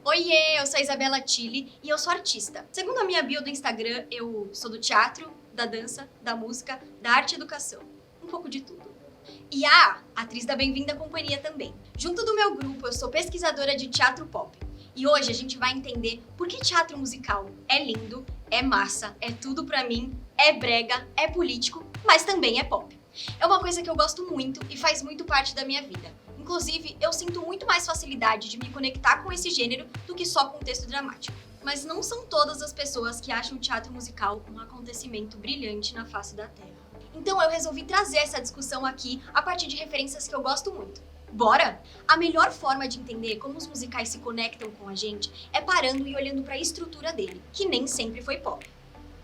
Oiê, eu sou a Isabela Tilly e eu sou artista. Segundo a minha bio do Instagram, eu sou do teatro, da dança, da música, da arte e educação. Um pouco de tudo. E atriz da Bem-vinda Companhia também. Junto do meu grupo, eu sou pesquisadora de teatro pop. E hoje a gente vai entender por que teatro musical é lindo, é massa, é tudo pra mim, é brega, é político, mas também é pop. É uma coisa que eu gosto muito e faz muito parte da minha vida. Inclusive, eu sinto muito mais facilidade de me conectar com esse gênero do que só com o texto dramático. Mas não são todas as pessoas que acham o teatro musical um acontecimento brilhante na face da Terra. Então eu resolvi trazer essa discussão aqui a partir de referências que eu gosto muito. Bora? A melhor forma de entender como os musicais se conectam com a gente é parando e olhando para a estrutura dele, que nem sempre foi pop.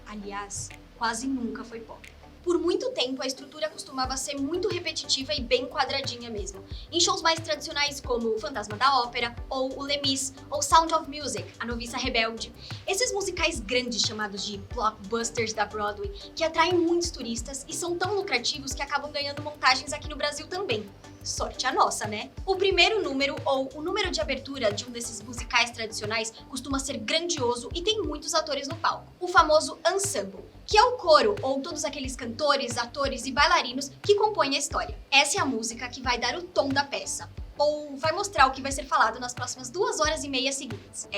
Aliás, quase nunca foi pop. Por muito tempo, a estrutura costumava ser muito repetitiva e bem quadradinha mesmo. Em shows mais tradicionais como O Fantasma da Ópera, ou O Les Mis, ou Sound of Music, A Noviça Rebelde. Esses musicais grandes chamados de blockbusters da Broadway, que atraem muitos turistas e são tão lucrativos que acabam ganhando montagens aqui no Brasil também. Sorte a nossa, né? O primeiro número, ou o número de abertura de um desses musicais tradicionais, costuma ser grandioso e tem muitos atores no palco. O famoso ensemble, que é o coro, ou todos aqueles cantores, atores e bailarinos que compõem a história. Essa é a música que vai dar o tom da peça, ou vai mostrar o que vai ser falado nas próximas 2h30 seguintes.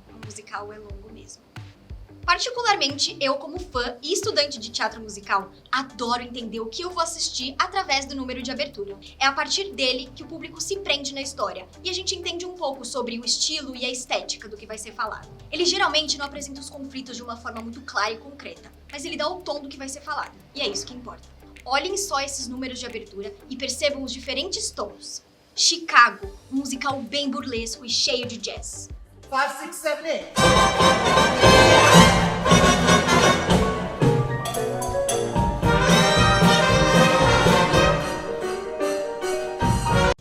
O musical é longo mesmo. Particularmente, eu como fã e estudante de teatro musical, adoro entender o que eu vou assistir através do número de abertura. É a partir dele que o público se prende na história, e a gente entende um pouco sobre o estilo e a estética do que vai ser falado. Ele geralmente não apresenta os conflitos de uma forma muito clara e concreta, mas ele dá o tom do que vai ser falado, e é isso que importa. Olhem só esses números de abertura e percebam os diferentes tons. Chicago, um musical bem burlesco e cheio de jazz. 5, 6, 7, 8.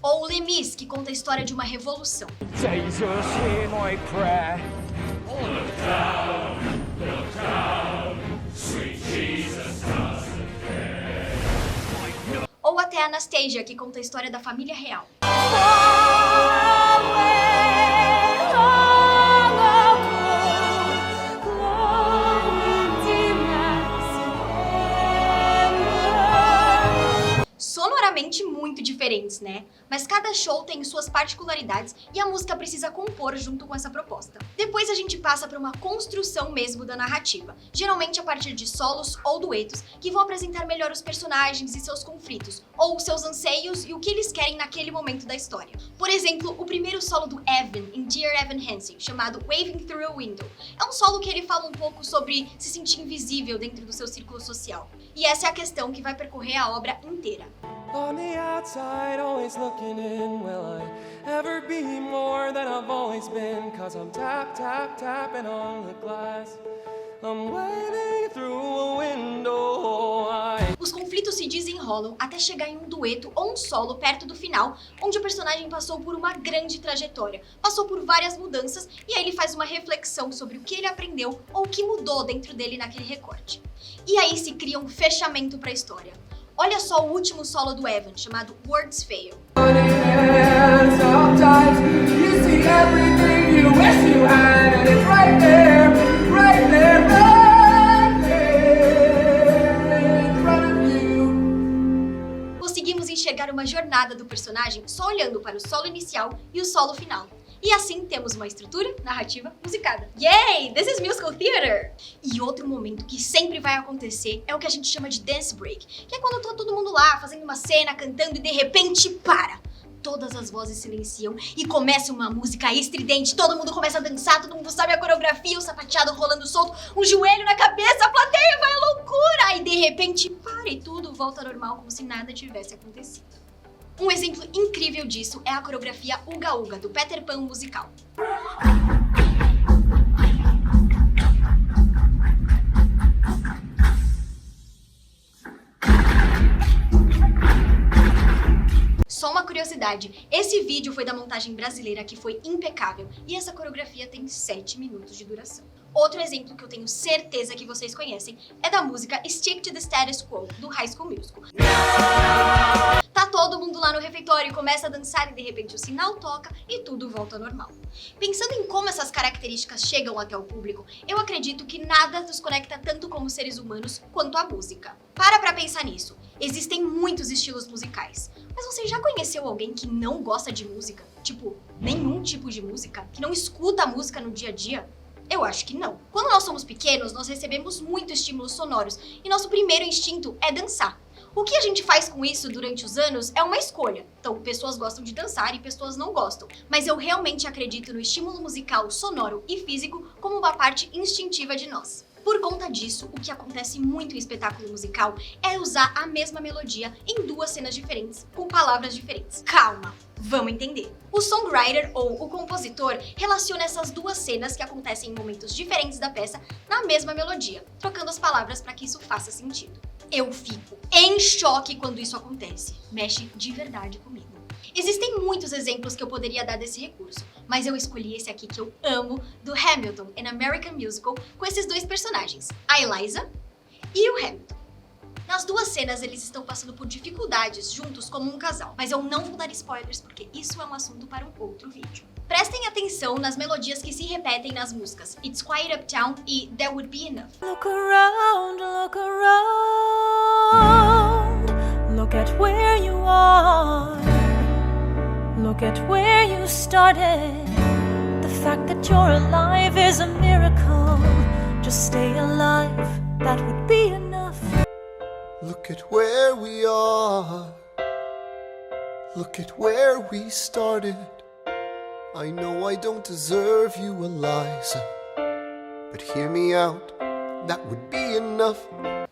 Ou Les Mis, que conta a história de uma revolução. Jesus, hear my prayer. Ou até Anastasia, que conta a história da família real. Sonoramente muito diferentes, né? Mas cada show tem suas particularidades e a música precisa compor junto com essa proposta. Depois a gente passa para uma construção mesmo da narrativa, geralmente a partir de solos ou duetos que vão apresentar melhor os personagens e seus conflitos, ou seus anseios e o que eles querem naquele momento da história. Por exemplo, o primeiro solo do Evan em Dear Evan Hansen, chamado Waving Through a Window. É um solo que ele fala um pouco sobre se sentir invisível dentro do seu círculo social. E essa é a questão que vai percorrer a obra inteira. On the outside, always looking in. Will I ever be more than I've always been? 'Cause I'm tapping on the glass. I'm waving through a window. Os conflitos se desenrolam até chegar em um dueto ou um solo perto do final, onde o personagem passou por uma grande trajetória, passou por várias mudanças e aí ele faz uma reflexão sobre o que ele aprendeu ou o que mudou dentro dele naquele recorte. E aí se cria um fechamento para a história. Olha só o último solo do Evan, chamado Words Fail. Conseguimos enxergar uma jornada do personagem só olhando para o solo inicial e o solo final. E assim temos uma estrutura narrativa musicada. Yay! This is musical theater! E outro momento que sempre vai acontecer é o que a gente chama de dance break, que é quando tá todo mundo lá fazendo uma cena, cantando e de repente para! Todas as vozes silenciam e começa uma música estridente, todo mundo começa a dançar, todo mundo sabe a coreografia, o sapateado rolando solto, um joelho na cabeça, a plateia vai à loucura! E de repente para e tudo volta ao normal como se nada tivesse acontecido. Um exemplo incrível disso é a coreografia Uga Uga, do Peter Pan musical. Só uma curiosidade, esse vídeo foi da montagem brasileira que foi impecável e essa coreografia tem 7 minutos de duração. Outro exemplo que eu tenho certeza que vocês conhecem é da música Stick to the Status Quo, do High School Musical. Tá todo todo mundo lá no refeitório começa a dançar e de repente o sinal toca e tudo volta ao normal. Pensando em como essas características chegam até o público, eu acredito que nada nos conecta tanto como seres humanos quanto a música. Pra pensar nisso. Existem muitos estilos musicais. Mas você já conheceu alguém que não gosta de música? Tipo, nenhum tipo de música? Que não escuta a música no dia a dia? Eu acho que não. Quando nós somos pequenos, nós recebemos muitos estímulos sonoros e nosso primeiro instinto é dançar. O que a gente faz com isso durante os anos é uma escolha. Então, pessoas gostam de dançar e pessoas não gostam. Mas eu realmente acredito no estímulo musical, sonoro e físico como uma parte instintiva de nós. Por conta disso, o que acontece muito em espetáculo musical é usar a mesma melodia em duas cenas diferentes, com palavras diferentes. Calma, vamos entender. O songwriter ou o compositor relaciona essas duas cenas que acontecem em momentos diferentes da peça na mesma melodia, trocando as palavras para que isso faça sentido. Eu fico em choque quando isso acontece. Mexe de verdade comigo. Existem muitos exemplos que eu poderia dar desse recurso, mas eu escolhi esse aqui que eu amo, do Hamilton, An American Musical, com esses dois personagens, a Eliza e o Hamilton. Nas duas cenas, eles estão passando por dificuldades juntos como um casal, mas eu não vou dar spoilers porque isso é um assunto para um outro vídeo. Prestem atenção nas melodias que se repetem nas músicas It's Quiet Uptown e That Would Be Enough. Look around, look at where you are. Look at where you started. The fact that you're alive is a miracle. Just stay alive, that would be enough. Look at where we are. Look at where we started. I know I don't deserve you, Eliza, but hear me out, that would be enough.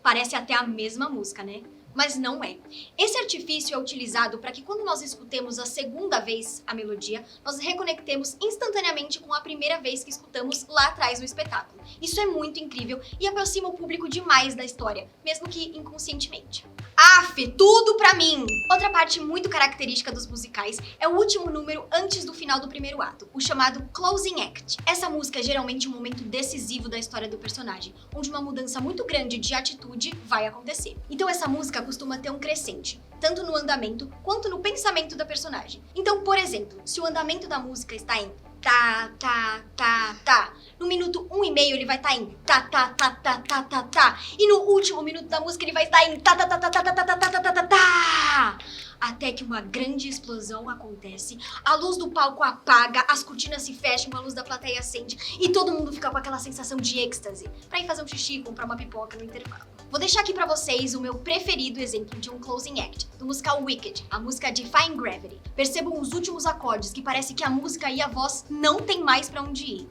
Parece até a mesma música, né? Mas não é. Esse artifício é utilizado para que quando nós escutemos a segunda vez a melodia, nós reconectemos instantaneamente com a primeira vez que escutamos lá atrás no espetáculo. Isso é muito incrível e aproxima o público demais da história, mesmo que inconscientemente. Aff, tudo pra mim! Outra parte muito característica dos musicais é o último número antes do final do primeiro ato, o chamado Closing Act. Essa música é geralmente um momento decisivo da história do personagem, onde uma mudança muito grande de atitude vai acontecer. Então essa música costuma ter um crescente, tanto no andamento quanto no pensamento da personagem. Então, por exemplo, se o andamento da música está em tá, tá, tá, tá. No minuto 1,5 ele vai estar em tá, tá, tá, tá, tá, tá, tá. E no último minuto da música ele vai estar em tá, tá, tá, tá, tá, tá, tá, tá, tá, tá, tá, tá. Até que uma grande explosão acontece, a luz do palco apaga, as cortinas se fecham, a luz da plateia acende e todo mundo fica com aquela sensação de êxtase pra ir fazer um xixi e comprar uma pipoca no intervalo. Vou deixar aqui pra vocês o meu preferido exemplo de um closing act, do musical Wicked, a música Defying Gravity. Percebam os últimos acordes, que parece que a música e a voz não tem mais pra onde ir.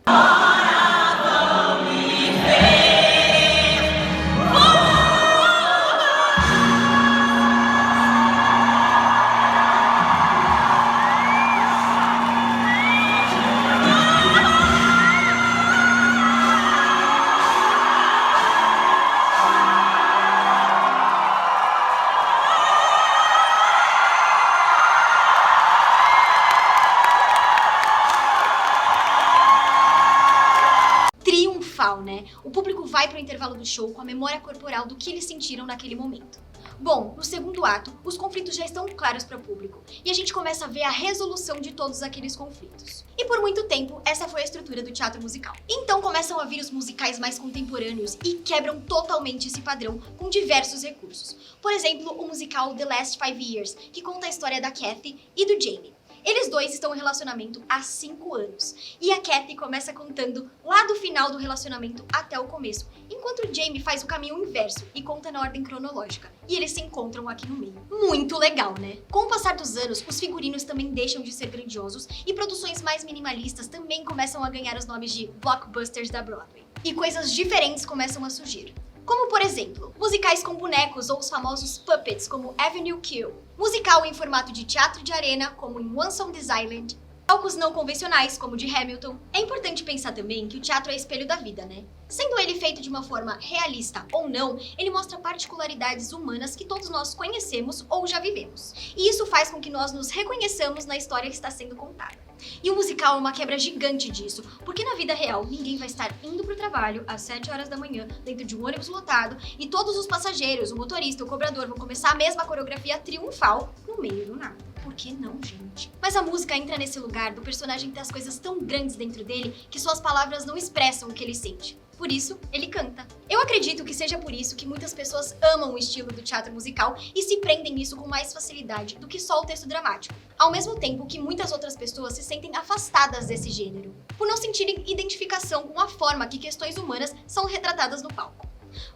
Né? O público vai para o intervalo do show com a memória corporal do que eles sentiram naquele momento. Bom, no segundo ato, os conflitos já estão claros para o público e a gente começa a ver a resolução de todos aqueles conflitos. E por muito tempo, essa foi a estrutura do teatro musical. Então começam a vir os musicais mais contemporâneos e quebram totalmente esse padrão com diversos recursos. Por exemplo, o musical The Last 5 Years, que conta a história da Kathy e do Jamie. Eles dois estão em relacionamento há 5 anos. E a Kathy começa contando lá do final do relacionamento até o começo, enquanto o Jamie faz o caminho inverso e conta na ordem cronológica. E eles se encontram aqui no meio. Muito legal, né? Com o passar dos anos, os figurinos também deixam de ser grandiosos e produções mais minimalistas também começam a ganhar os nomes de blockbusters da Broadway. E coisas diferentes começam a surgir. Como, por exemplo, musicais com bonecos ou os famosos puppets, como Avenue Q. Musical em formato de teatro de arena, como em Once on This Island. Palcos não convencionais, como o de Hamilton. É importante pensar também que o teatro é espelho da vida, né? Sendo ele feito de uma forma realista ou não, ele mostra particularidades humanas que todos nós conhecemos ou já vivemos. E isso faz com que nós nos reconheçamos na história que está sendo contada. E o musical é uma quebra gigante disso, porque na vida real ninguém vai estar indo pro trabalho às 7 horas da manhã dentro de um ônibus lotado e todos os passageiros, o motorista e o cobrador vão começar a mesma coreografia triunfal no meio do nada. Por que não, gente? Mas a música entra nesse lugar do personagem ter as coisas tão grandes dentro dele que suas palavras não expressam o que ele sente. Por isso, ele canta. Eu acredito que seja por isso que muitas pessoas amam o estilo do teatro musical e se prendem nisso com mais facilidade do que só o texto dramático. Ao mesmo tempo que muitas outras pessoas se sentem afastadas desse gênero, por não sentirem identificação com a forma que questões humanas são retratadas no palco.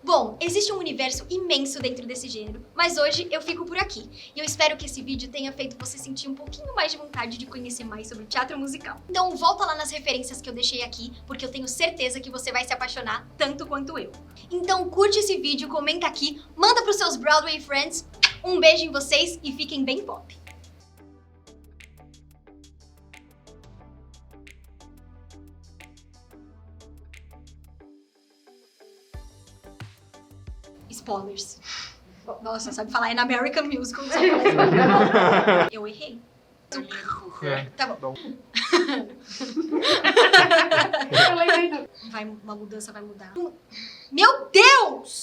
Bom, existe um universo imenso dentro desse gênero, mas hoje eu fico por aqui. E eu espero que esse vídeo tenha feito você sentir um pouquinho mais de vontade de conhecer mais sobre teatro musical. Então volta lá nas referências que eu deixei aqui, porque eu tenho certeza que você vai se apaixonar tanto quanto eu. Então curte esse vídeo, comenta aqui, manda pros seus Broadway friends. Um beijo em vocês e fiquem bem pop! Spoilers. Nossa, sabe falar in American Musical. Sabe falar eu errei. Tá bom. Uma mudança vai mudar. Meu Deus!